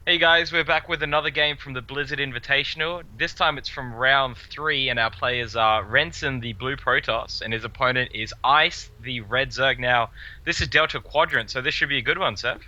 Hey guys, we're back with another game from the Blizzard Invitational. This time it's from round 3, and our players are Renson, the blue Protoss, and his opponent is Ice, the red Zerg. Now, this is Delta Quadrant, so this should be a good one, Seth.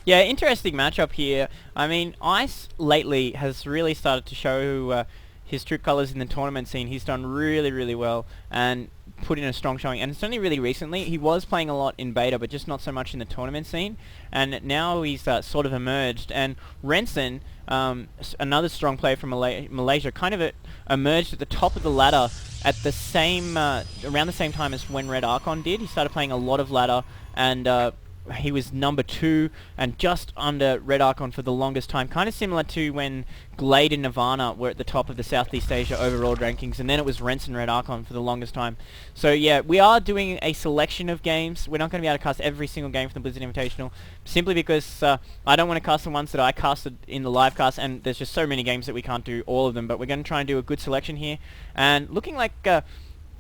Yeah, interesting matchup here. I mean, Ice lately has really started to show his true colours in the tournament scene. He's done really, really well and put in a strong showing. And it's only really recently. He was playing a lot in beta, but just not so much in the tournament scene. And now he's sort of emerged. And Renson, another strong player from Malaysia, kind of emerged at the top of the ladder at the same around the same time as when RedArchon did. He started playing a lot of ladder and he was number 2 and just under RedArchon for the longest time. Kind of similar to when Glade and Nirvana were at the top of the Southeast Asia overall rankings, and then it was Renson RedArchon for the longest time. So yeah, we are doing a selection of games. We're not going to be able to cast every single game from the Blizzard Invitational, simply because I don't want to cast the ones that I casted in the live cast, and there's just so many games that we can't do all of them. But we're going to try and do a good selection here, and looking like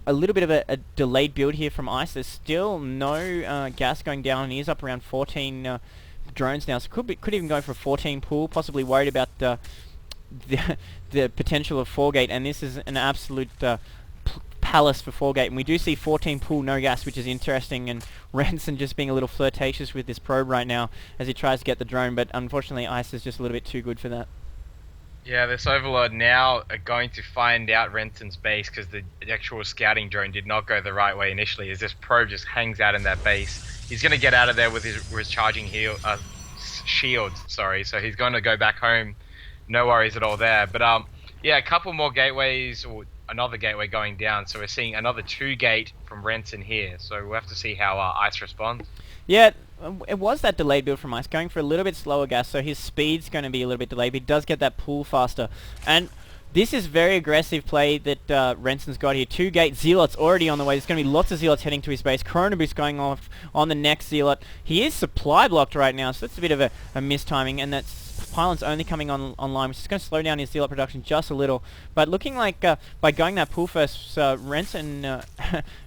a little bit of a delayed build here from Ice. There's still no gas going down, and he's up around 14 drones now, so could even go for a 14 pool. Possibly worried about the the potential of 4-gate, and this is an absolute palace for 4-gate. And we do see 14 pool, no gas, which is interesting. And Renson just being a little flirtatious with this probe right now as he tries to get the drone, but unfortunately Ice is just a little bit too good for that. Yeah, this Overlord now are going to find out Renson's base because the actual scouting drone did not go the right way initially, as this probe just hangs out in that base. He's going to get out of there with his charging shields, sorry, so he's going to go back home. No worries at all there. But yeah, a couple more gateways, or another gateway going down, so we're seeing another 2-gate from Renson here. So we'll have to see how Ice responds. Yeah, it was that delayed build from Ice, going for a little bit slower gas, so his speed's going to be a little bit delayed, but he does get that pull faster. And this is very aggressive play that Renson's got here. 2-gate Zealots already on the way. There's going to be lots of Zealots heading to his base. Chrono Boost going off on the next Zealot. He is supply blocked right now, so that's a bit of a mistiming, and that's Pylon's only coming online, which is going to slow down his Zealot production just a little. But looking like by going that pull first, Renson...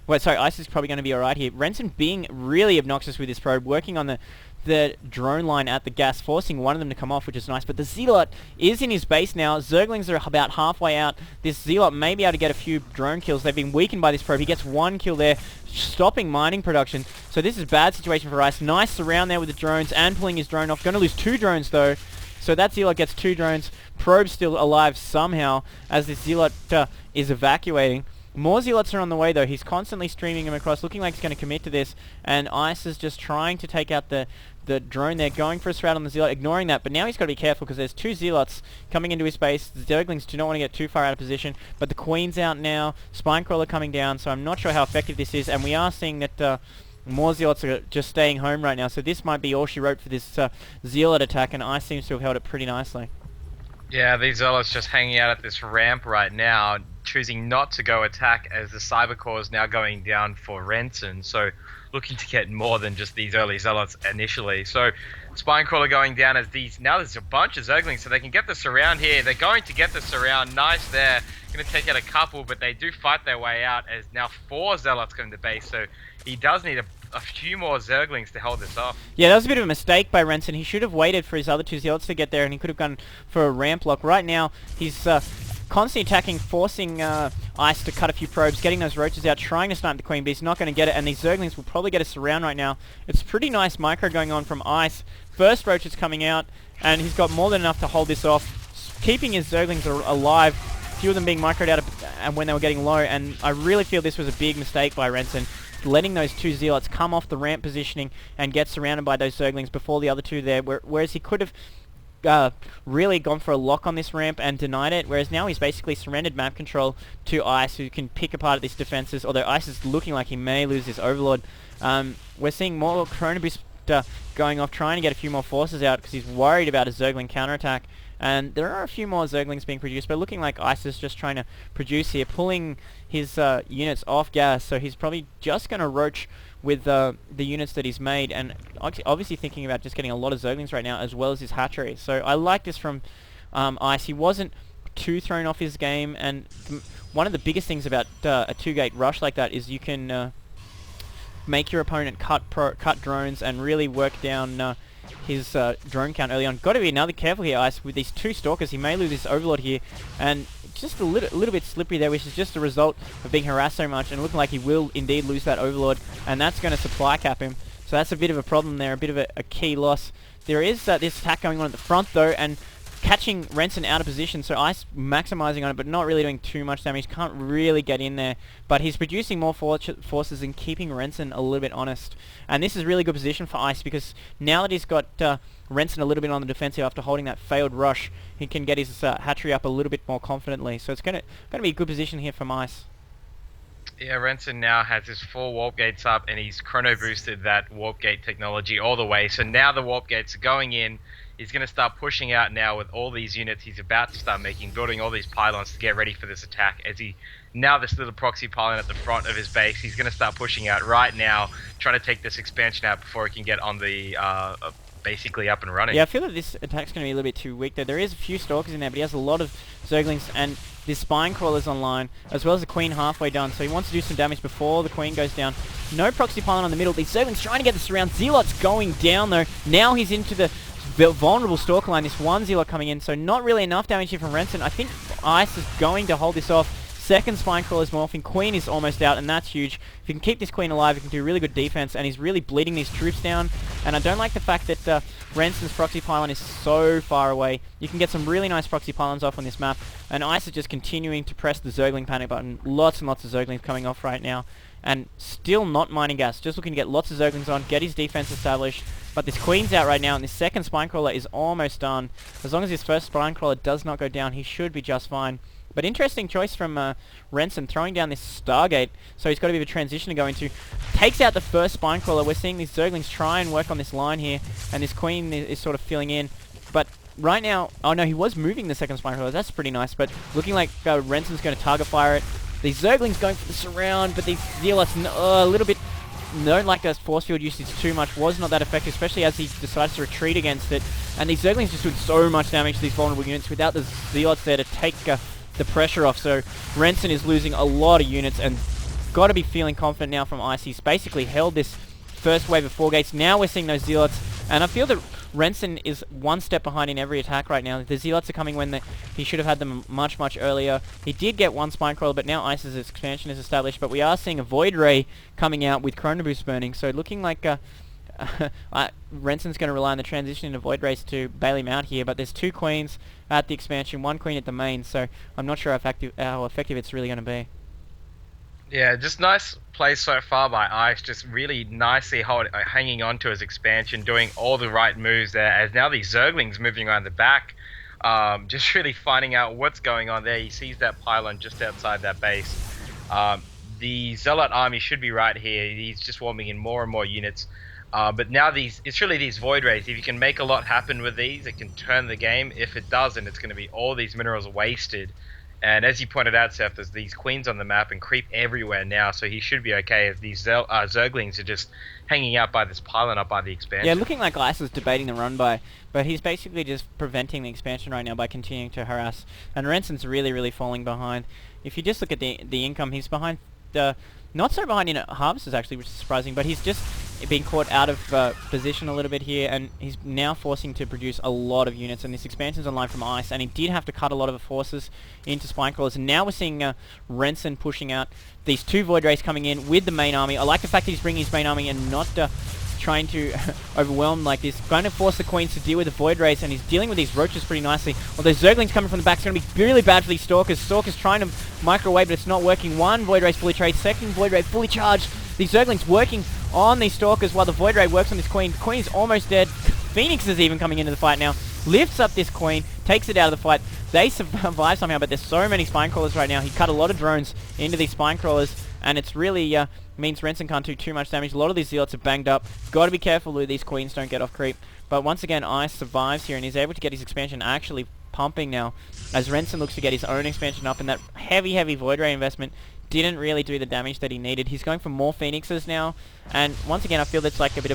Ice is probably going to be alright here. Renson being really obnoxious with his probe, working on the drone line at the gas, forcing one of them to come off, which is nice. But the Zealot is in his base now. Zerglings are about halfway out. This Zealot may be able to get a few drone kills. They've been weakened by this probe. He gets 1 kill there, stopping mining production. So this is a bad situation for Ice. Nice surround there with the drones and pulling his drone off. Going to lose 2 drones though. So that Zealot gets 2 drones. Probe's still alive somehow as this Zealot is evacuating. More Zealots are on the way though. He's constantly streaming them across, looking like he's going to commit to this. And Ice is just trying to take out the drone there, going for a shroud on the Zealot, ignoring that. But now he's got to be careful because there's 2 Zealots coming into his base. The Zerglings do not want to get too far out of position. But the Queen's out now. Spinecrawler coming down. So I'm not sure how effective this is. And we are seeing that... more Zealots are just staying home right now, so this might be all she wrote for this Zealot attack, and Ice seems to have held it pretty nicely. Yeah, these Zealots just hanging out at this ramp right now, choosing not to go attack as the Cyber Core is now going down for Renson. So looking to get more than just these early Zealots initially. So Spinecrawler going down as now there's a bunch of Zerglings, so they can get the surround here. They're going to get the surround. Nice there. Going to take out a couple, but they do fight their way out as now 4 Zealots come to base. So he does need a few more Zerglings to hold this off. Yeah, that was a bit of a mistake by Renson. He should have waited for his other 2 Zealots to get there, and he could have gone for a ramp lock. Right now, he's constantly attacking, forcing Ice to cut a few probes, getting those roaches out, trying to snipe the Queen Bee. He's not going to get it, and these Zerglings will probably get a surround right now. It's pretty nice micro going on from Ice. First roach is coming out, and he's got more than enough to hold this off, keeping his Zerglings alive. Few of them being microed out and when they were getting low, and I really feel this was a big mistake by Renson, letting those 2 Zealots come off the ramp positioning and get surrounded by those Zerglings before the other 2 there, whereas he could have really gone for a lock on this ramp and denied it, whereas now he's basically surrendered map control to Ice, who can pick apart these defenses, although Ice is looking like he may lose this Overlord. We're seeing more Chrono Boost going off, trying to get a few more forces out because he's worried about a Zergling counterattack. And there are a few more Zerglings being produced, but looking like Ice is just trying to produce here, pulling his units off gas, so he's probably just going to roach with the units that he's made, and obviously thinking about just getting a lot of Zerglings right now, as well as his hatchery. So I like this from Ice. He wasn't too thrown off his game, and one of the biggest things about a 2-gate rush like that is you can make your opponent cut drones and really work down his drone count early on. Got to be another careful here, Ice, with these 2 Stalkers. He may lose this Overlord here, and just a little bit slippery there, which is just a result of being harassed so much and looking like he will indeed lose that Overlord, and that's going to supply cap him. So that's a bit of a problem there, a bit of a key loss. There is this attack going on at the front though, and catching Renson out of position, so Ice maximizing on it, but not really doing too much damage. Can't really get in there, but he's producing more forces and keeping Renson a little bit honest. And this is really good position for Ice, because now that he's got Renson a little bit on the defensive after holding that failed rush, he can get his hatchery up a little bit more confidently. So it's gonna be a good position here from Ice. Yeah, Renson now has his 4 warp gates up, and he's chrono boosted that warp gate technology all the way. So now the warp gates are going in. He's going to start pushing out now with all these units he's about to start making, building all these pylons to get ready for this attack. Now this little proxy pylon at the front of his base, he's going to start pushing out right now, trying to take this expansion out before he can get on the basically up and running. Yeah, I feel that this attack's going to be a little bit too weak though. There is a few Stalkers in there, but he has a lot of Zerglings, and this Spine Crawler's online, as well as the Queen halfway done, so he wants to do some damage before the Queen goes down. No proxy pylon on the middle. These Zerglings trying to get this around. Zealot's going down though. Now he's into the vulnerable Stalker line. This 1 Zealot coming in, so not really enough damage here from Renson. I think Ice is going to hold this off. Second Spine Crawler's morphing. Queen is almost out, and that's huge. If you can keep this Queen alive, you can do really good defense, and he's really bleeding these troops down. And I don't like the fact that Renson's proxy pylon is so far away. You can get some really nice proxy pylons off on this map, and Ice is just continuing to press the Zergling panic button. Lots and lots of Zerglings coming off right now, and still not mining gas. Just looking to get lots of Zerglings on, get his defense established. But this Queen's out right now, and this second Spine Crawler is almost done. As long as his first Spine Crawler does not go down, he should be just fine. But interesting choice from Renson, throwing down this Stargate, so he's got a bit of a transition to go into. Takes out the first Spine Crawler. We're seeing these Zerglings try and work on this line here, and this Queen is sort of filling in. But right now, oh no, he was moving the second Spine Crawler. That's pretty nice, but looking like Renson's going to target fire it. These Zerglings going for the surround, but these Zealots a little bit don't like that force field usage too much. Was not that effective, especially as he decides to retreat against it. And these Zerglings just doing so much damage to these vulnerable units without the Zealots there to take the pressure off. So Renson is losing a lot of units, and got to be feeling confident now from Ice. He's basically held this first wave of 4 gates. Now we're seeing those Zealots, and I feel that Renson is 1 step behind in every attack right now. The Zealots are coming when he should have had them much, much earlier. He did get 1 Spine Crawler, but now Ice's expansion is established. But we are seeing a Void Ray coming out with Chrono Boost burning, so looking like Renson's going to rely on the transition into Void Rays to bail him out here. But there's 2 Queens at the expansion, 1 Queen at the main, so I'm not sure how effective it's really going to be. Yeah, just nice play so far by Ice, just really nicely hanging on to his expansion, doing all the right moves there, as now these Zerglings moving around the back, just really finding out what's going on there. He sees that pylon just outside that base. The Zealot army should be right here. He's just warming in more and more units. But now it's really these Void Rays. If you can make a lot happen with these, it can turn the game. If it doesn't, it's going to be all these minerals wasted. And as you pointed out, Seth, there's these Queens on the map and creep everywhere now, so he should be okay as these Zerglings are just hanging out by this pylon up by the expansion. Yeah, looking like Ice is debating the run by, but he's basically just preventing the expansion right now by continuing to harass. And Renson's really, really falling behind. If you just look at the income, he's behind not so behind in harvesters actually, which is surprising, but he's just been caught out of position a little bit here, and he's now forcing to produce a lot of units, and this expansion's online from Ice, and he did have to cut a lot of the forces into Spine Crawlers, and now we're seeing Renson pushing out these 2 Void Rays coming in with the main army. I like the fact that he's bringing his main army and not trying to overwhelm like this. Going to force the Queens to deal with the Void Rays, and he's dealing with these Roaches pretty nicely. Although Zerglings coming from the back is going to be really bad for these Stalkers. Stalkers trying to microwave, but it's not working. 1 Void Ray fully charged, 2nd Void Ray fully charged. These Zerglings working on these Stalkers while the Void Ray works on this Queen. Queen is almost dead. Phoenix is even coming into the fight now. Lifts up this Queen, takes it out of the fight. They survive somehow, but there's so many Spine Crawlers right now. He cut a lot of drones into these Spine Crawlers, and it's really means Renson can't do too much damage. A lot of these Zealots are banged up. Got to be careful that these Queens don't get off creep. But once again, Ice survives here and is able to get his expansion actually pumping now, as Renson looks to get his own expansion up, and that heavy Void Ray investment didn't really do the damage that he needed. He's going for more Phoenixes now, and once again I feel that's like a bit of